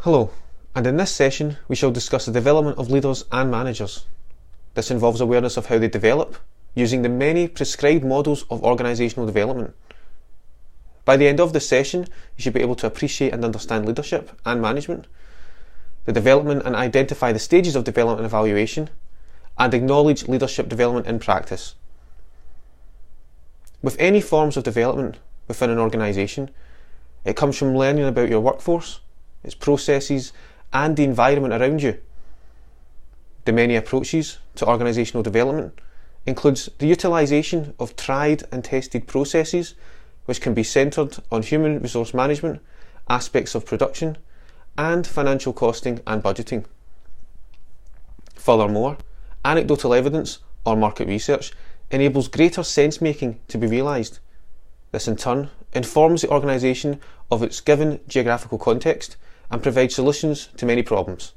Hello, and in this session we shall discuss the development of leaders and managers. This involves awareness of how they develop, using the many prescribed models of organisational development. By the end of this session, you should be able to appreciate and understand leadership and management, the development and identify the stages of development and evaluation, and acknowledge leadership development in practice. With any forms of development within an organisation, it comes from learning about your workforce, its processes, and the environment around you. The many approaches to organisational development includes the utilisation of tried and tested processes which can be centred on human resource management, aspects of production, and financial costing and budgeting. Furthermore, anecdotal evidence or market research enables greater sense-making to be realised. This in turn informs the organisation of its given geographical context and provides solutions to many problems.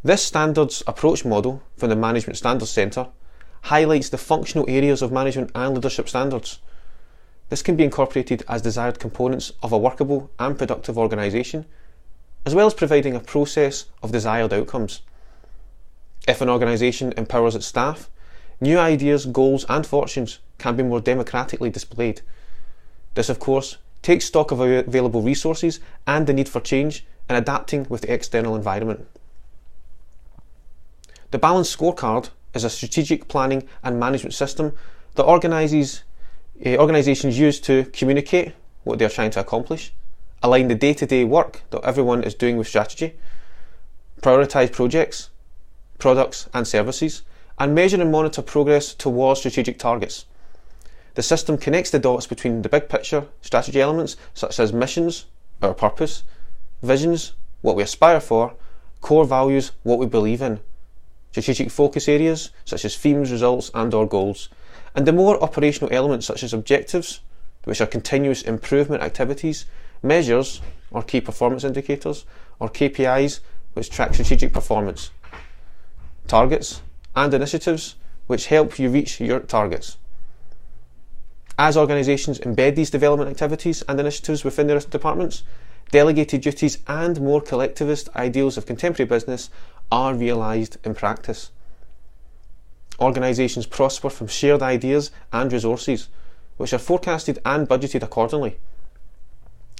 This standards approach model from the Management Standards Centre highlights the functional areas of management and leadership standards. This can be incorporated as desired components of a workable and productive organisation, as well as providing a process of desired outcomes. If an organisation empowers its staff, new ideas, goals and fortunes can be more democratically displayed. This, of course, takes stock of available resources and the need for change and adapting with the external environment. The Balanced Scorecard is a strategic planning and management system that organisations use to communicate what they are trying to accomplish, align the day-to-day work that everyone is doing with strategy, prioritise projects, products and services, and measure and monitor progress towards strategic targets. The system connects the dots between the big picture strategy elements such as missions, our purpose, visions, what we aspire for, core values, what we believe in, strategic focus areas such as themes, results and/or goals, and the more operational elements such as objectives, which are continuous improvement activities, measures or key performance indicators, or KPIs, which track strategic performance, targets and initiatives which help you reach your targets. As organisations embed these development activities and initiatives within their departments, delegated duties and more collectivist ideals of contemporary business are realised in practice. Organisations prosper from shared ideas and resources, which are forecasted and budgeted accordingly.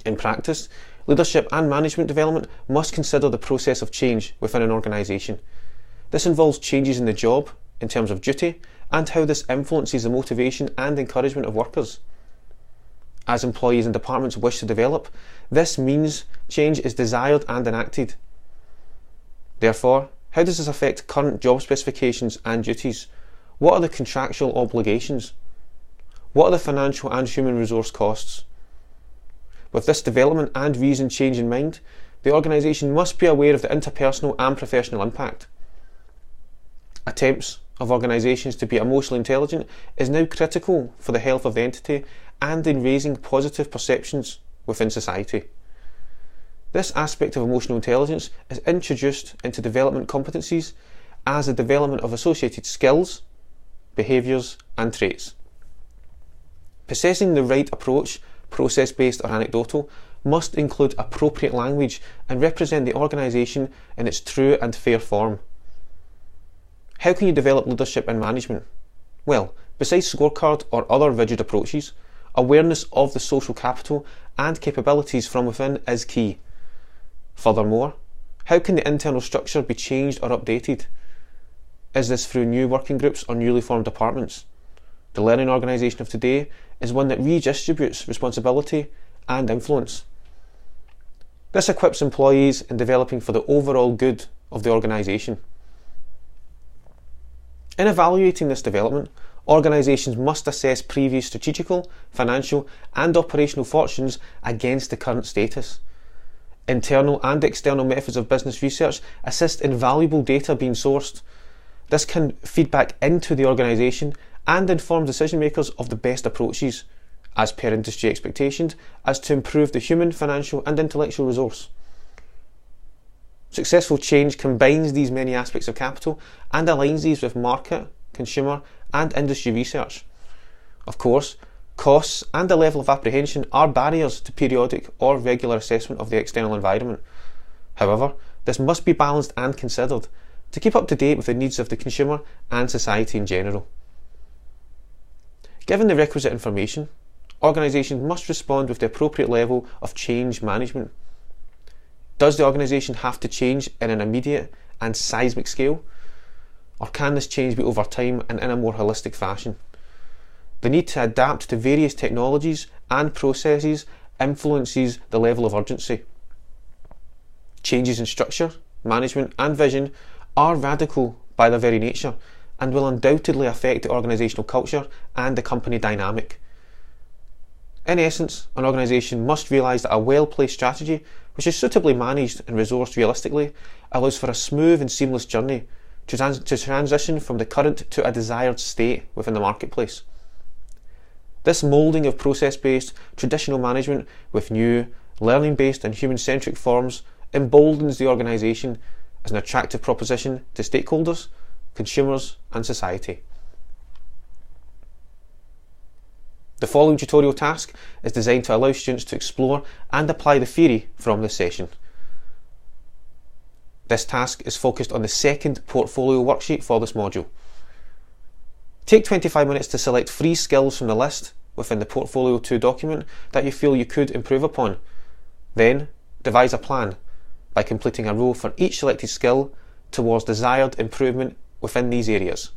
In practice, leadership and management development must consider the process of change within an organisation. This involves changes in the job, in terms of duty, and how this influences the motivation and encouragement of workers. As employees and departments wish to develop, this means change is desired and enacted. Therefore, how does this affect current job specifications and duties? What are the contractual obligations? What are the financial and human resource costs? With this development and reason change in mind, the organisation must be aware of the interpersonal and professional impact. Attempts of organisations to be emotionally intelligent is now critical for the health of the entity and in raising positive perceptions within society. This aspect of emotional intelligence is introduced into development competencies as the development of associated skills, behaviours and traits. Possessing the right approach, process-based or anecdotal, must include appropriate language and represent the organisation in its true and fair form. How can you develop leadership and management? Well, besides scorecard or other rigid approaches, awareness of the social capital and capabilities from within is key. Furthermore, how can the internal structure be changed or updated? Is this through new working groups or newly formed departments? The learning organisation of today is one that redistributes responsibility and influence. This equips employees in developing for the overall good of the organisation. In evaluating this development, organisations must assess previous strategical, financial and operational fortunes against the current status. Internal and external methods of business research assist in valuable data being sourced. This can feed back into the organisation and inform decision makers of the best approaches, as per industry expectations, as to improve the human, financial and intellectual resource. Successful change combines these many aspects of capital and aligns these with market, consumer and industry research. Of course, Costs and the level of apprehension are barriers to periodic or regular assessment of the external environment. However, this must be balanced and considered to keep up to date with the needs of the consumer and society in general. Given the requisite information, organisations must respond with the appropriate level of change management. Does the organisation have to change in an immediate and seismic scale? Or can this change be over time and in a more holistic fashion? The need to adapt to various technologies and processes influences the level of urgency. Changes in structure, management and vision are radical by their very nature and will undoubtedly affect the organisational culture and the company dynamic. In essence, an organisation must realise that a well-placed strategy, which is suitably managed and resourced realistically, allows for a smooth and seamless journey to transition from the current to a desired state within the marketplace. This moulding of process-based traditional management with new, learning-based and human-centric forms emboldens the organisation as an attractive proposition to stakeholders, consumers and society. The following tutorial task is designed to allow students to explore and apply the theory from this session. This task is focused on the second portfolio worksheet for this module. Take 25 minutes to select 3 skills from the list within the Portfolio 2 document that you feel you could improve upon. Then, devise a plan by completing a row for each selected skill towards desired improvement within these areas.